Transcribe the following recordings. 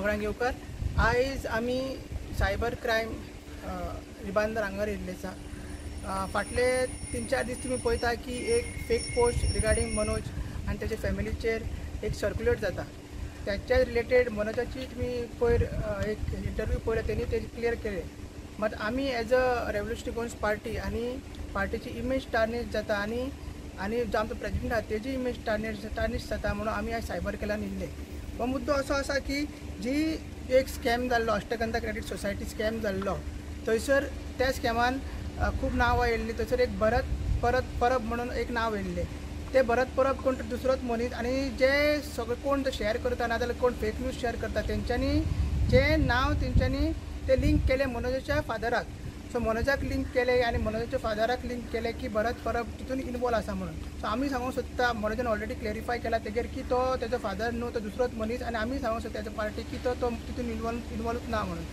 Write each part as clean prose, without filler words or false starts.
सगळ्यांक येवकार. आयज आमी सायबर क्रायम निबंधर हांगर येयल्ले आसा. फाटले 3-4 दीस तुमी पळयता की एक फेक पोस्ट रिगार्डींग मनोज आनी तेजे फॅमिलीचेर एक सर्क्युलेट जाता. त्याच्या रिलेटेड मनोजाची तुमी पयर एक इंटरव्यू पळयला, तेणी तेजे क्लियर केले. मात आमी एज अ रेवल्युशनरी गोंयस पार्टी आनी पार्टीची इमेज टार्निश जाता आनी जो आमचो प्रेजिडेंट आसा तेजी इमेज टार्निश जाता म्हणून आमी आज सायबर केलान येयल्ले. हो मुद्दो असो आसा की जी एक स्कॅम जाल्लो, अष्टगंधा क्रेडीट सोसायटी स्कॅम जाल्लो, थंयसर त्या स्कॅमान खूब नांवां येयल्लीं. थंयसर एक भरत परब म्हणून एक नांव येयल्लें. ते भरत परब कोण दुसरोच मनीस आनी जे सगळे कोण तो शेअर करता नाजाल्यार कोण फेक न्यूज शेअर करता तेंच्यांनी जे नांव तेंच्यांनी ते लिंक केले मनोजाच्या फादराक. सो मनोजाक लिंक केले आनी मनोजाच्या फादराक लिंक केले की भरत परब तितून इनवॉल्व आसा म्हणून. सो आमी सांगूंक सोदता, मनोजान ऑलरेडी क्लेरिफाय केला तेजेर की तो तेजो फादर न्हू, तो दुसरोच मनीस, आनी आमी सांगूंक सोदता तेजो पार्टी की तो तितून इनवॉल्वच ना म्हणून.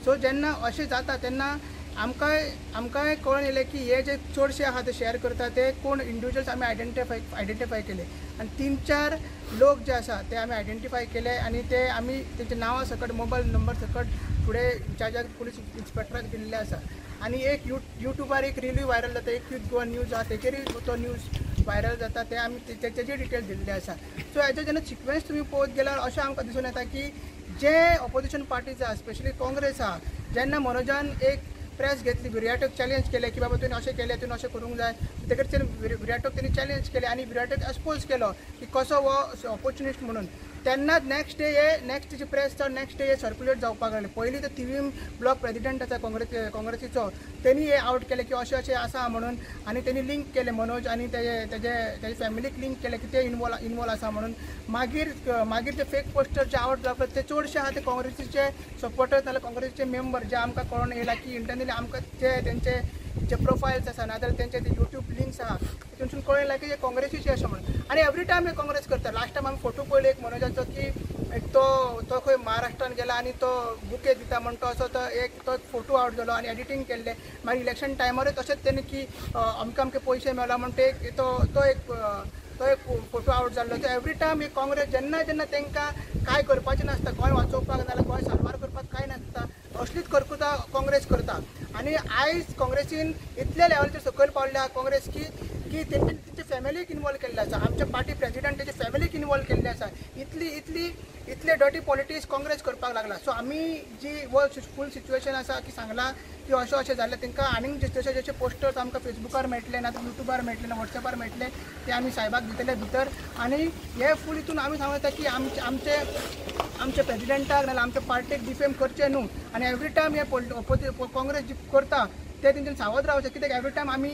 सो जेन्ना अशें जाता तेन्ना आमकांय कळून येयलें की हे जे चडशे आहा ते शेअर करता ते कोण इंडिविज्युअल्स आमी आयडेंटिफाय केले आनी 3-4 लोक जे आसा ते आमी आयडेंटिफाय केले आनी ते आमी तेंच्या नांवा सकट मोबायल नंबर सकट फुडें इंचार्जाक पुलीस इन्स्पेक्टराक दिल्ले आसा. आनी एक युट्यूबार एक रिल्यूय व्हायरल जाता, एक यूथ गोवा न्यूज आहा तेजेरूय तो न्यूज व्हायरल जाता, ते आमी तेजे डिटेल्स दिल्ले आसा. सो हेजे जेन्ना सिक्वेन्स तुमी पळोवत गेल्यार अशें आमकां दिसून येता की जे ऑपोजिशन पार्टीज आहा, स्पेशली काँग्रेस आहा, जेन्ना मनोजान एक प्रेस घेतली, विराटक चॅलेंज केले की बाबा तुवें अशें केलें, तुवें अशें करूंक जाय, तेजेर विराटक तेणी चॅलेंज केले आनी विराटक एक्सपोज केलो की कसो हो ऑपॉर्च्युनिस्ट म्हणून. तेन्नाच नेक्स्ट जी प्रेस नेक्स्ट डे हे सर्क्युलेट जावपाक लागले. पयलीं तो थिवीम ब्लॉक प्रेजिडेंट आसा काँग्रेसीचो, तेणी हे आउट केले की अशें आसा म्हणून, आनी तेणी लिंक केले मनोज आनी तेजे फॅमिलीक लिंक केले की ते इनवॉल्व आसा म्हणून. मागीर ते फेक पोस्टर जे आउट जावपाक ते चडशे आहा ते काँग्रेसीचे सपोर्टर्स नाजाल्यार काँग्रेसीचे मेंबर, जे आमकां कळून येयला की इंटरनली आमकां तेंचे जे प्रोफायल्स आसा नाजाल्यार तेंचे जे यूट्यूब लिंक्स आहा तितून कळून येयला की जे काँग्रेसीचे अशें म्हणून. आनी एवरी टायम हे काँग्रेस करता. लास्ट टायम आमी फोटो पळयलो एक मनोजाचो की तो खंय महाराष्ट्रान गेला आनी तो बुके दिता म्हणून तो असो तो फोटो आउट जालो आनी एडिटींग केल्ले. मागीर इलेक्शन टायमारूय तशेंच तेणी की अमके पयशे मेळ्ळा म्हणून तो एक फोटो आउट जाल्लो. सो एवरी टायम ही काँग्रेस जेन्ना तेंकां कांय करपाचें नासता, गोंय वाचोवपाक नाजाल्यार गोंय सारवार करपाक कांय नासता, असलीच करकुता काँग्रेस करता. आनी आयज काँग्रेसीन इतले लेवलचेर सकयल पावल्ले आहा काँग्रेस की तेंचे फॅमिलीक इनवॉल्व केल्ले आसा, आमच्या पार्टी प्रेजिडेंट तेजे फॅमिलीक इनवॉल्व केल्ले आसा. इतले डर्टी पॉलिटिक्स काँग्रेस करपाक लागला. सो आमी जी फूल सिच्युएशन आसा की सांगला की अशें जाल्लें, तेंकां आनीक जशे पोस्टर्स आमकां फेसबुकार मेळटले ना युट्यूबार मेळटले ना वॉट्सॅपार मेळटले ते आमी साहेबाक दितले भितर. आनी हे फूल हितून आमी सांगता की आमचे प्रेजिडेंटाक नाजाल्यार आमच्या पार्टीक डिफेम करचे न्हू. आनी एवरी टायम हे काँग्रेस जी करता ते तेंच्यानी सावध रावचें. कित्याक एवरी टायम आमी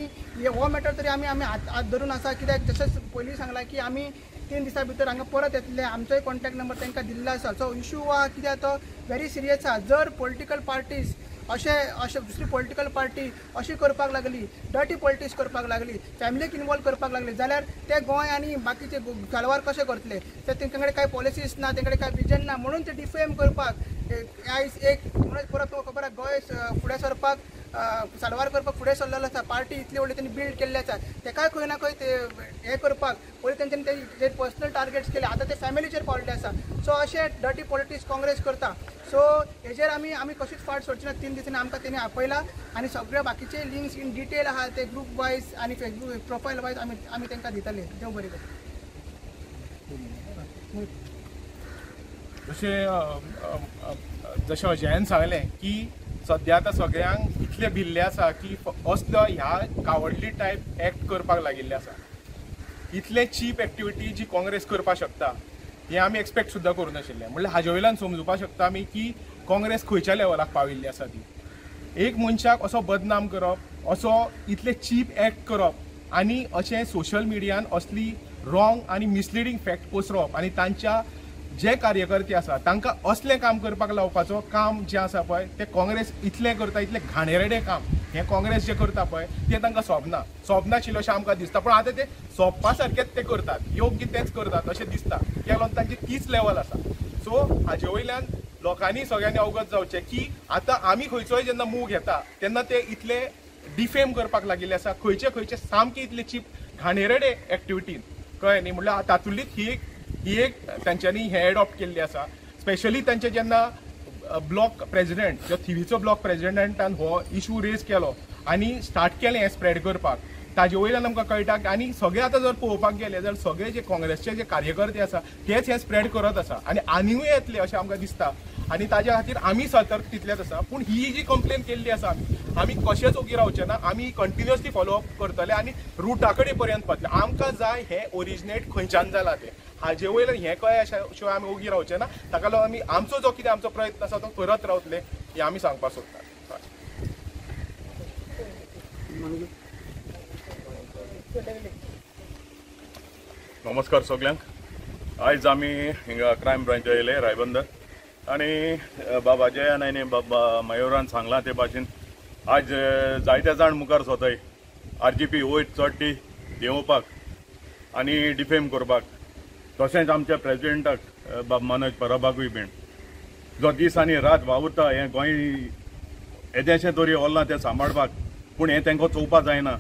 हो मॅटर तरी आमी हात धरून आसा. कित्याक जशें पयलीं सांगलां की आमी 3 दिसां भितर हांगा परत येतले, आमचोय कॉन्टॅक्ट नंबर तांकां दिल्लो आसा. सो इशू आहा कित्याक तो व्हेरी सिरियस आहा. जर पॉलिटिकल पार्टीज अशें दुसरी पॉलिटिकल पार्टी अशी करपाक लागली, डर्टी पॉलिटिक्स करपाक लागली, फॅमिलीक इनवॉल्व करपाक लागली जाल्यार ते गोंय आनी बाकीचे कारवार कशे करतले. तर तेंचे कडेन कांय पॉलिसीज ना, तेंचे कडेन कांय विजन ना, म्हणून ते डिफेम करपाक आयज एक म्हणून परत तुमकां खबर आहा गोंय फुडें सरपाक साडवार करपाक फुडें सरलेलो आसा. पार्टी इतली व्हडली तेणी बिल्ड केल्ली आसा, तेकाय खंय ना खंय ते हे करपाक पयलीं तेंच्यांनी ते पर्सनल टार्गेट्स केले, आतां ते फॅमिलीचेर पावल्ले आसा. सो अशें डर्टी पॉलिटिक्स काँग्रेस करता. सो हेजेर आमी कशीच फाट सोडची ना. 3 दिसांनी आमकां तेणी आपयला आनी सगळे बाकीचे लिंक्स इन डिटेल आहा ते ग्रुप वायज आनी फेसबूक प्रोफायल वायज आमी तांकां दितले. देव बरें कर. जशें अजयान सांगलें की सद्या आतां सगळ्यांक इतले भिल्ले आसा की असलो ह्या कावडली टायप एक्ट करपाक लागिल्ले आसा. इतले चीप एक्टिविटी जी काँग्रेस करपाक शकता हें आमी एक्सपेक्ट सुद्दां करूं नाशिल्लें. म्हणल्यार हाजे वयल्यान समजुपाक शकता आमी की काँग्रेस खंयच्या लेवलाक पाविल्ली आसा ती. एक मनशाक असो बदनाम करप, असो इतले चीप एक्ट करप आनी अशें सोशल मिडियान असली रॉंग आनी मिसलिडींग फॅक्ट पसरवप आनी तांच्या जे कार्यकर्ते आसा तांकां असलें काम करपाक लावपाचो काम जें आसा पळय तें काँग्रेस इतलें करता, इतलें घाणेरडें काम हें काँग्रेस जें करता पळय तें तांकां सोबनाशिल्लें अशें आमकां दिसता. पूण आतां ते सोबपा सारकेंच ते करतात, योग्य तेंच करतात अशें दिसता. त्या लागून तांची तीच लेवल आसा. सो हाजे वयल्यान लोकांनी सगळ्यांनी अवगत जावचें की आतां आमी खंयचोय जेन्ना मूव घेता तेन्ना ते इतले डिफेम करपाक लागिल्ले आसा, खंयचे सामके इतले चीप घाणेरडे एक्टिविटीन कळ्ळें न्ही. म्हणल्यार तातूंतलीच ही एक तांच्यांनी हें एडॉप्ट केल्ली आसा. स्पेशली तांचे जेन्ना ब्लॉक प्रेसिडेंट जो थिवीचो ब्लॉक प्रेसिडेंटान हो इशू रेज केलो आनी स्टार्ट केलें हें स्प्रेड करपाक, ताजे वयल्यान आमकां कळटा आनी सगळे आतां जर पळोवपाक गेले जाल्यार सगळे जे काँग्रेसचे जे कार्यकर्ते आसा तेच हें स्प्रेड करत आसा आनी आनीकूय येतले अशें आमकां दिसता आनी ताज्या खातीर आमी सतर्क तितलेच आसा. पूण ही जी कंप्लेन केल्ली आसा आमी कशेंच ओगी रावचे ना, आमी कंटिन्युअसली फॉलोअप करतले आनी रुटा कडेन पर्यंत पावतले. आमकां जाय हें ओरिजिनेट खंयच्यान जालां तें, हाजे वयल्यान हें कळ्या शिवाय आमी ओगी रावचे ना. ताका लागून आमी आमचो जो कितें आमचो प्रयत्न आसा तो करत रावतले हें आमी सांगपाक सोदतात. नमस्कार सगळ्यांक. आयज आमी हिंगा क्रायम ब्रांच येयले रायबंदर आनी बाबा जयान आनी बाबा मयुरान सांगलां ते भाशेन आज जायते जाण मुखार सोताय RGP वयर चडटी देंवोवपाक आनी डिफेम करपाक. तशेंच आमच्या प्रेसिडेंटाक बाब मनोज परबाकूय बीन जो दीस आनी रात वावुरता हें गोंय येदेशें तरी ओल्लां तें सांबाळपाक, पूण हें तांकां चोवपाक जायना.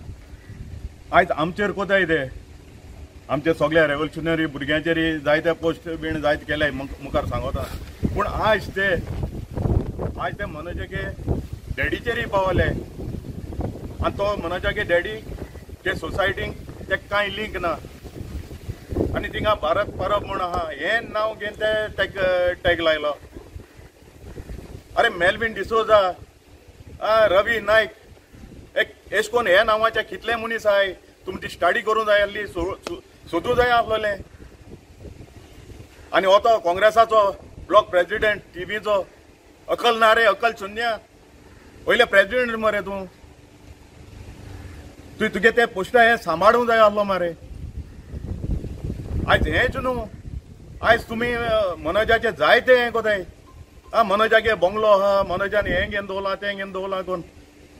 आयज आमचेर कोताय ते आमचे सगळ्या रेव्होल्युशनरी भुरग्यांचेर जायते पोस्ट बीन जायते केले मुखार सांगता. पूण आयज ते मनोजागे डॅडीचेरय पावले आनी तो मनोजागे डॅडी ते सोसायटीक ते कांय लिंक ना आनी थिंगा भारत परब म्हूण आहा हें नांव घेवन ते टॅग लायलो. अरे मेल्विन डिसोजा, रवी नायक, एश कोन हे नांवाचे कितले मनीस आहाय तुमची स्टडी करूंक जाय आसली, सोदूं जाय आसलोलें. आनी हो तो काँग्रेसाचो ब्लॉक प्रेसिडेंट टीव्हीचो अकल ना रे, अकल शुन्य. पयले प्रेसिडेंट मरे तुगे ते पोस्टा हे सांबाळूंक जाय आसलो मरे. आयज हेंच न्हू, आयज तुमी मनोजाचे जायते हें कोताय. मनोजागे बंगलो आहा, मनोजान हें घेवन दवरलां तें घेवन दवरलां कोण.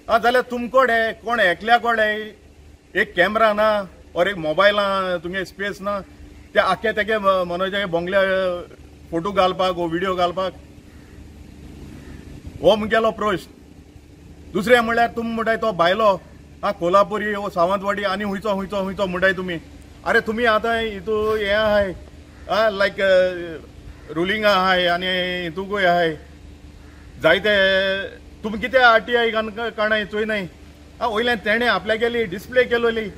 जाल्यार तुमकोड हे कोण एकल्या कोड एक कॅमेरा ना और एक मोबायलां तुगे स्पेस ना ते आख्खे तेगे मनोजागे बंगल्या फोटो घालपाक वो व्हिडिओ घालपाक. हो मुगेलो प्रश्न. दुसरें म्हणल्यार तुमी म्हणटाय तो भायलो कोल्हापुरी वो सावंतवाडी आनी हुंयचो म्हणटाय तुमी. अरे तुमी आतां हितू हें आहाय लायक रुलींग आहाय आनी हितूकूय आहाय जायते. तुमी कितें RTI काणाय चोयनाय. वयल्यान तेणें आपल्या गेली डिस्प्ले केलोली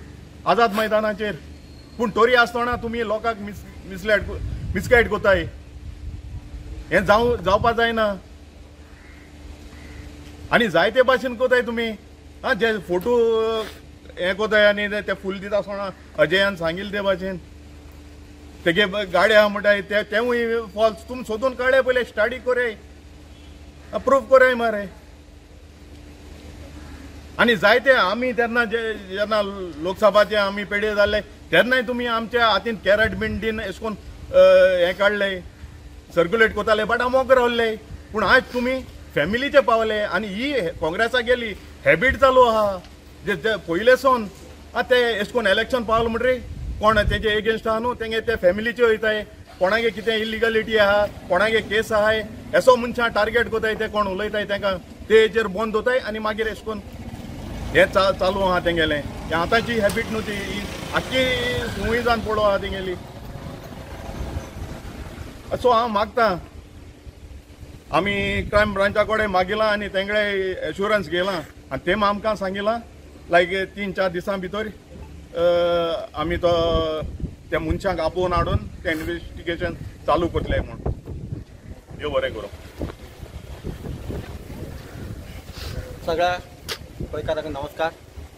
आझाद मैदानाचेर, पूण तोरी आसतना तुमी लोकांक मिसगायड कोताय. हें जावपा जायना. आनी जायते भाशेन कोताय तुमी जे फोटो हें कोताय आनी ते फूल दिता आसतना अजयान सांगिल्ले ते भाशेन तेगे गाडी आहा म्हणटाय तेवूय फॉल्स. तुमी सोदून काडे पयले स्टडी कोराय, प्रूफ कोराय मरे. आनी जायते आमी तेन्ना जेन्ना लोकसभाचे आमी पेडे जाल्ले तेन्नाय तुमी आमच्या हातीन कॅरेट बीन दिन अशें कोन्न हें काडले सर्क्युलेट कोताले बट आमी मोग रावल्ले. पूण आयज तुमी फॅमिलीचे पावले आनी ही काँग्रेसा गेली हॅबीट चालू आहा जे पयले सोन ते अशें कोन्न इलेक्शन पावलें म्हणटरी कोण तेजे एगेन्स्ट आहा न्हू तेंगे ते फॅमिलीचे वयताय. कोणागे कितें इलिगलिटी आहा, कोणागे केस आहाय, एसो मनशां टार्गेट कोताय ते कोण उलयताय तांकां तेजेर बंद दोताय आनी मागीर अशें कोन्न हें चालू आहा तेंगेलें. हें आतांची हॅबीट न्हू ती, आख्खी सुवय जावन पडो आहा तेंगेली. सो हांव मागतां आमी क्रायम ब्रांचा कडेन मागिलां आनी तेंगडे एश्युरन्स घेयलां आनी तेम आमकां सांगिलां लायक 3-4 दिसां भितर आमी तो त्या मनशाक आपोवन हाडून तें इन्व्हेस्टिगेशन चालू करतले म्हूण. देव बरें करूं. सगळ्या गोंयकारांक नमस्कार.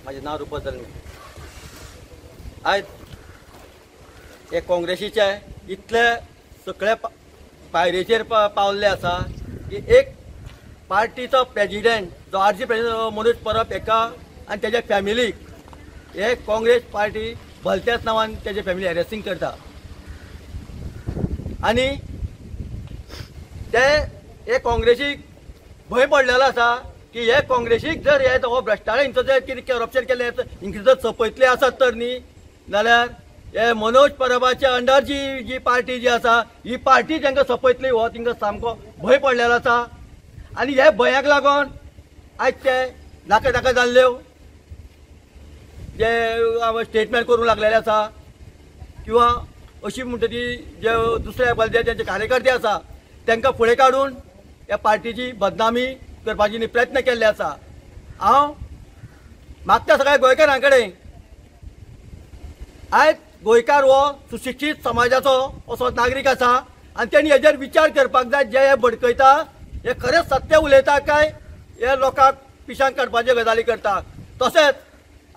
म्हाजें नांव रुपा जल्मी. आयज हे काँग्रेसीचे इतले सगळे पायरेचेर पावल्ले आसा की एक पार्टीचो प्रेजिडेंट जो RGP प्रेजिडेंट मनोज परब एका आनी तेज्या फॅमिलीक हे काँग्रेस पार्टी भलत्याच नांवान तेजे फॅमिली हॅरेसिंग करता. आनी ते हे काँग्रेसीक भंय पडलेलो आसा की हे काँग्रेसीक जर हे हो भ्रश्टाचार जर कितें करप्शन केलें हिंका जर सपयतले आसत तर न्ही जाल्यार हे मनोज परबाच्या अंडर जी पार्टी जी आसा ही पार्टी जेंका सपयतली हो तिंका सामको भंय पडलेलो आसा. आनी हे भंयाक लागून आयज ते नाका जाल्ल्यो जे स्टेटमेंट करूंक लागलेले आसा किंवा अशी म्हणटा ती जे दुसऱ्या बलद्याचे जे कार्यकर्ते आसा तांकां फुडें काडून ह्या पार्टीची बदनामी करपाची प्रयत्न केल्ले आसा। हांव मागता सगळ्या गोंयकारां कडेन आयज गोंयकार हो सुशिक्षीत समाजाचो असो नागरीक आसा आनी तेणी हेजेर विचार करपाक जाय जे हे भडकयता हे खरेंच सत्य उलयता काय हे लोकांक पिशांक काडपाच्यो गजाली करता। तशेंच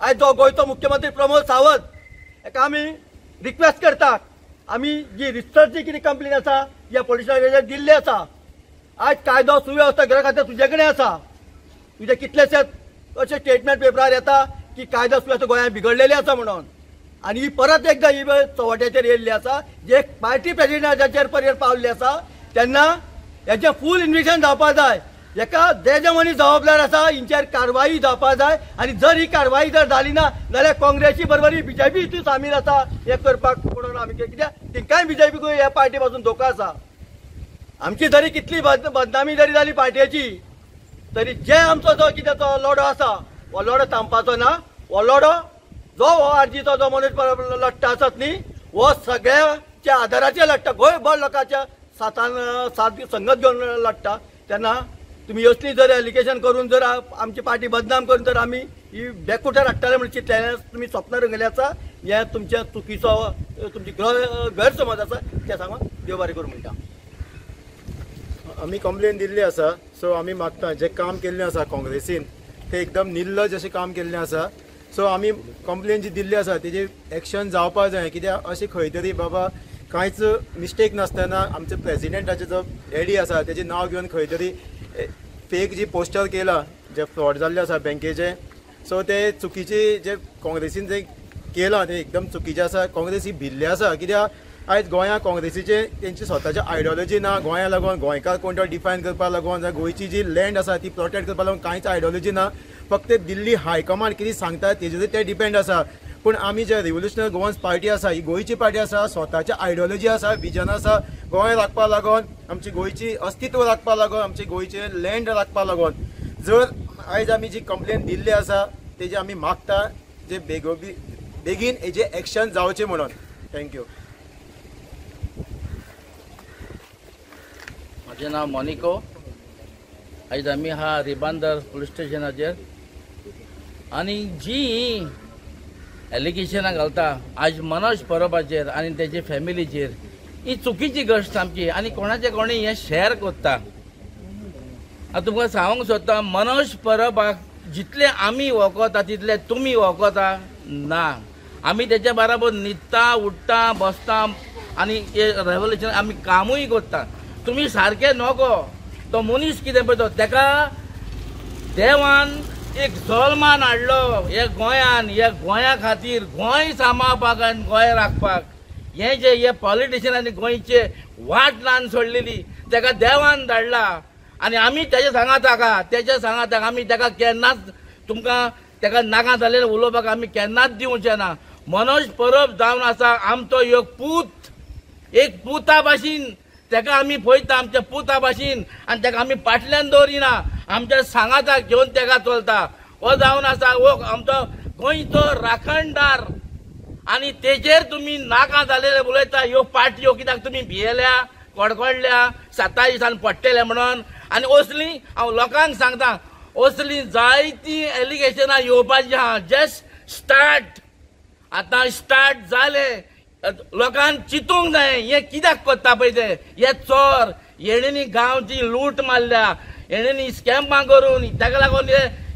आयज जो गोंयचो मुख्यमंत्री प्रमोद सावंत हेका आमी रिक्वेस्ट करतात, आमी जी रिसर्च जी कितें कंप्लेन आसा ह्या पोलीस स्टेशनाचेर दिल्ली आसा। आयज कायदो सुवेवस्था घरा खातीर तुजे कडेन आसा, तुजे कितलेशेच अशे स्टेटमेंट पेपरार येता की कायदो सुवेवस्था गोंयांत बिगडलेली आसा म्हणून, आनी ही परत एकदा ही चवट्याचेर येयल्ली आसा जे पार्टी प्रेसिडेंटाचेर पर्यंत पावल्ली आसा। तेन्ना हेचें फूल इन्व्हेस्टिगेशन जावपाक जाय, हेका जे मनीस जबाबदार आसा हिंचेर कारवाई जावपाक जाय आनी जर ही कारवाई जर जाली ना जाल्यार काँग्रेसी बरोबर बीजेपी हितून सामील आसा हे करपाक म्हणून आमी कित्याक तिंकाय बीजेपीक ह्या पार्टी पासून धोको आसा। आमची जरी कितली बदनामी जरी जाली पार्टीची तरी जे आमचो जो कितें तो लढो आसा हो लढो थांबपाचो ना। हो लढो जो हो आरजीचो जो मनीस लढटा आसत न्ही हो सगळ्याच्या आदाराचेर लढटा, गोंयभर लोकांच्या साथ संगत घेवन लढटा। तेन्ना तुम्ही असली जर एलिगेशन करून जर आमची पार्टी बदनाम करून जर आमी ही बेकुटार हाडटाले म्हणजे चिंतल्यार तुमी स्वप्न रंगले आसा, हे तुमच्या चुकीचो तुमची गैरसमज आसा ते सांगून देव बरें करूं म्हणटा। आमी कंप्लेन दिल्ली आसा, सो आमी मागता जे काम केल्लें आसा काँग्रेसीन ते एकदम निर्लज अशें काम केल्लें आसा। सो आमी कंप्लेन जी दिल्ली आसा तेजेर एक्शन जावपाक जाय, कित्याक अशें खंय तरी बाबा कांयच मिस्टेक नासतना आमचे प्रेसिडेंटाचे जो एडी आसा तेजें नांव घेवन खंय तरी फेक जी पोस्टर केला जे फ्रॉड जाल्ले आसा बँकेचे, सो ते चुकीचे जे काँग्रेसीन जे केलां ते एकदम चुकीचें आसा। काँग्रेस ही भिल्ली आसा, कित्याक आयज गोंयांत काँग्रेसीचे तेंची स्वताची आयडियोलॉजी ना, गोंया लागून गोंयकार कोण तो डिफायन करपा लागून जावं गोंयची जी लँड आसा ती प्रोटेक्ट करपा लागून कांयच आयडियोलॉजी ना, फक्त दिल्ली हायकमांड कितें सांगता तेजेर ते डिपेंड आसा। पूण आमी जे रिव्होल्युशनरी गोवन्स पार्टी आसा ही गोंयची पार्टी आसा, स्वताची आयडियोलॉजी आसा, विजन आसा गोंय राखपा लागून, आमची गोंयची अस्तित्व राखपा लागून, आमची गोंयचे लँड राखपा लागून। जर आयज आमी जी कंप्लेन दिल्ली आसा तेजे आमी मागता जे बेगीन हेजे एक्शन जावचें म्हणून। थँक्यू। म्हजें नांव मोनिको। आयज आमी हा रिबांदर पुलीस स्टेशनाचेर आनी जी एलिगेशनां घालता आज मनोज परबाचेर आनी तेजे फॅमिलीचेर ही चुकीची गोश्ट सामकी आनी कोणाचे कोणी हे शेअर करता। आतां तुमकां सांगूंक सोदता मनोज परबाक जितले आमी वळखता तितले तुमी वळखता ना। आमी तेच्या बरोबर न्हिदता उठता बसता आनी हे रेव्होल्युशन आमी कामूय करता। तुमी सारके नको तो मनीस कितें पळय तो तेका देवान एक जोल्मान हाडलो हे गोंयान, हे गोंया खातीर गोंय सांबाळपाक आनी गोंय राखपाक। हे जे हे पॉलिटिशियनांनी गोंयचे वाट लावन सोडलेली तेका देवान धाडला आनी आमी तेजे सांगात आमी तेका केन्नाच तुमकां तेका नाका जाल्लें उलोवपाक आमी केन्नाच दिवचे ना। मनोज परब जावन आसा आमचो एक पुता भाशेन तेका आमी पळयता, आमच्या पुता भाशेन, आनी तेका आमी फाटल्यान दवरिना, आमच्या सांगाताक घेवन तेका चलता। हो जावन आसा हो आमचो गोंयचो राखणदार आनी तेजेर तुमी नाका जालेले उलयता। ह्यो पार्टयो कित्याक तुमी भियेल्या कडकडल्या 27 दिसान पडटले म्हणून आनी असली हांव लोकांक सांगता असली जायती एलिगेशनां येवपाची आहा। जस्ट स्टार्ट, आतां स्टार्ट जाले। लोकांक चिंतूंक जाय हे कित्याक करता पळय ते हे चोर, हेणेनी गांवची लूट मारल्या, हेणेनी स्कॅमां करून ताका लागून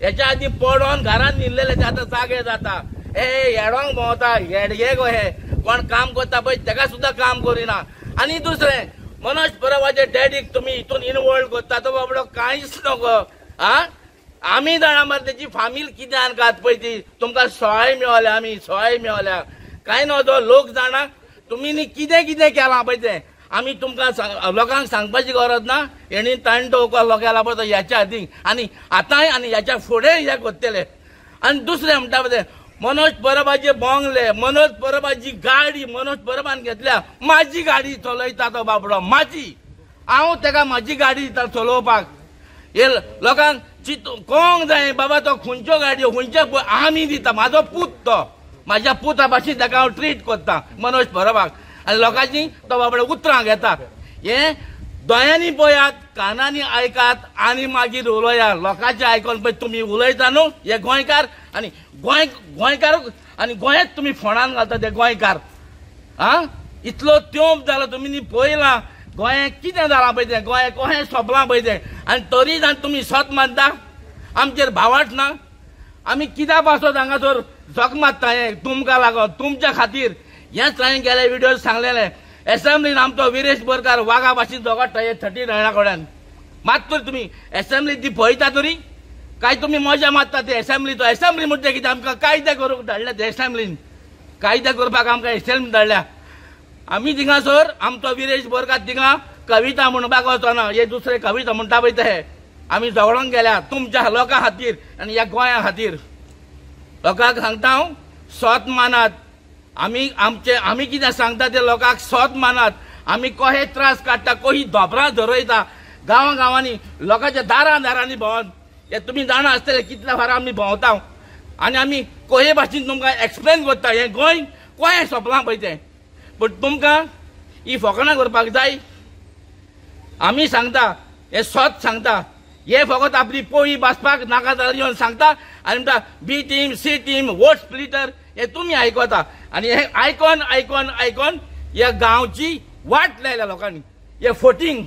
हेच्या आदीं पडोन घरांत न्हिदलेले ते आतां जागे जाता। हे येडोंक भोंवता येडगे गो हे कोण काम करता पळय तेका सुद्दां काम करिना। आनी दुसरें मनोज परबाचे डॅडीक तुमी हितून इनवॉल्व करता तो बाबडो कांयच नको। आमी जाणा मरे तेची फामील कित्यान कात पळय ती तुमकां सोय मेळल्या, आमी सोय मेळल्या काय नजो लोक जाणा तुमी न्ही कितें कितें केलां पळय तें आमी तुमकां लोकांक सांगपाची गरज ना। हेणी ताण टोवपाक केला पळय तो ह्याच्या हातीन आनी आतांय आनी ह्याच्या फुडें हे करतले। आनी दुसरें म्हणटा पळय मनोज परबाचे बंगले, मनोज परबाची गाडी मनोज परबान घेतल्या। म्हाजी गाडी चलयता तो बाबडो, म्हाजी, हांव तेका म्हाजी गाडी दिता चलोवपाक। हे लोकांक कळोंक जाय बाबा तो खंयच्यो गाडयो खंयचे आमी दिता, म्हाजो पूत तो, म्हाज्या पुता भाशेन ताका हांव ट्रीट करता मनोज परबाक। आनी लोकांची तो बाबडो उतरां घेता। हे दोळ्यांनी पळयात, कानांनी आयकात आणि मागीर उलोया. लोकांचे आयकून पळय तुमी उलयता न्हू हे गोंयकार आनी गोंयकार आनी गोंयच तुमी फोंडान घालता ते गोंयकार. इतलो त्योप जालो तुमी न्ही पळयलां गोंय कितें जालां पळय तें, गोंय कशें सोंपलां पळय तें. आनी तरी जाण तुमी सोत मारता, आमचेर भावाट ना. आमी कित्याक पासत हांगासर झक मारता हें तुमकां लागून, तुमच्या खातीर. हेंच हांवें गेले व्हिडिओ सांगलेलें. एसेंब्लीन आमचो विरेश बोरकार वागा भाशेन झगडटा हे 30 रायणा कडल्यान. मात तर तुमी एसेंब्ली ती पळयता तरी काय तुमी मजा मारता ते एसेंब्लीचो. एसेंब्ली म्हणजे कितें आमकां कायदे करूंक धाडल्या ते एसेंब्लीन. कायदे करपाक आमकां एसेंब्लीन धाडल्या. आमी थिंगासर आमचो विरेश बोरकार थिंगा कविता म्हणपाक वचना, हे दुसरे कविता म्हणटा पळय ते आमी झगडोंक गेल्या तुमच्या लोकां खातीर आनी ह्या गोंया खातीर. लोकांक सांगता हांव सोत मानात. आमी कितें सांगता ते लोकांक सोत मानात. आमी कशे त्रास काडटा, कशी धोबरां धरयता गांवांनी लोकांच्या दारांनी भोंवन. हे तुमी जाणा आसतले कितल्या फार आमी भोंवता आनी आमी कशे भाशेन तुमकां एक्सप्लेन करता हें गोंय कशें सोंपलां पळय तें. पूण तुमकां ही फकाणां करपाक जाय. आमी सांगता हे सोत सांगता, हे फकत आपली पोळी भाजपाक नाका जाल्यार येवन सांगता आनी म्हणटा B team C team vote splitter हे तुमी आयकता. आनी हे आयकून ह्या गांवची वाट लायल्या लोकांनी. हे फोटींग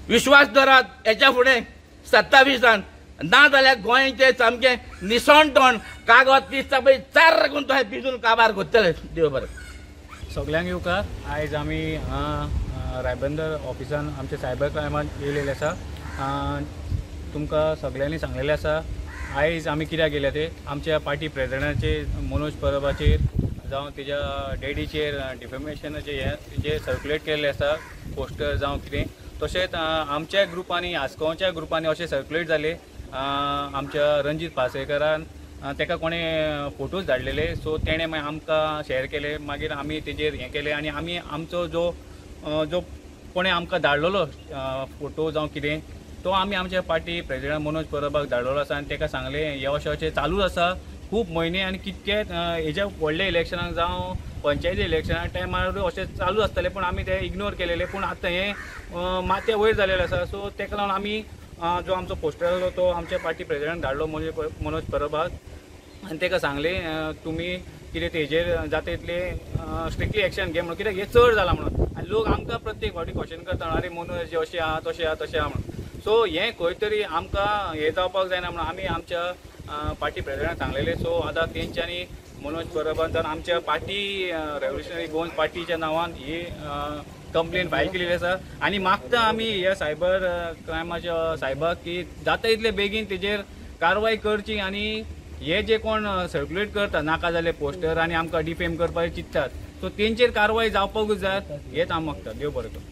विश्वास धरात हेच्या फुडें 27 ना जाल्यार गोंयचे सामकें निसणटोण कागद दिसता पळय चार राखून तो पिजून काबार करतले. देव बरें. सगळ्यांक येवकार. आयज आमी रायबंदर ऑफिसान आमच्या सायबर क्रायमान येयलेले आसा. तुमकां सगळ्यांनी सांगलेलें आसा आयज आमी कित्याक गेले ते आमच्या पार्टी प्रेजिडेंटाचेर मनोज परबाचेर जावं तेज्या डॅडीचेर डिफेमेशनाचे जे सर्क्युलेट केल्ले आसा पोस्टर जावं कितें. तशेंच आमच्या ग्रुपांनी आस्कोवाच्या ग्रुपांनी अशें सर्क्युलेट जाले. आमच्या रणजीत पासयेकरान ताका कोणें फोटोज धाडलेले, सो तेणें मागीर आमकां शेअर केले. मागीर आमी तेजेर हें केलें आनी आमी आमचो जो कोणें आमकां धाडलेलो फोटो जावं कितें तो आमी आमच्या पार्टी प्रेजिडेंट मनोज परबाक धाडलेलो आसा. आनी ताका सांगलें हे अशें चालूच आसा खूब म्हयने आनी कितके हेज्या व्हडल्या इलेक्शनाक जावं पंचायती इलेक्शना टायमार अशें चालू आसतलें, पूण आमी ते इग्नोर केलेले. पूण आतां हें माते वयर जालेलें आसा. सो ताका लागून आमी जो आमचो पोस्टर आसलो तो आमच्या पार्टी प्रेजिडेंट धाडलो मनोज परबाक. आनी ताका सांगलें तुमी कितें तेजेर जाता तितलें स्ट्रिक्टली एक्शन घे म्हणून, कित्याक हें चड जालां म्हणून. आनी लोक आमकां प्रत्येक फावटी क्वेश्चन करता अरे मनोज अशें आहा तशें आहा म्हणून. सो हें खंय तरी आमकां हें जावपाक जायना म्हणून आमी आमच्या पार्टी प्रेजिडेंटाक सांगलेलें. सो आतां तेंच्यांनी मनोज परबान आमच्या पार्टी रेव्होल्युशनरी गोवन पार्टीच्या नांवान ही कंप्लेन फायल केलेली आसा. आनी मागता आमी ह्या सायबर क्रायमाच्या सायबाक की जाता तितले बेगीन तेजेर कारवाय करची आनी हे जे कोण सर्क्युलेट करता नाका जाल्ले पोस्टर आनी आमकां डिफेम करपाक चिंततात सो तेंचेर कारवाय जावपाकूच जाय हेच हांव मागता. देव बरें करूं.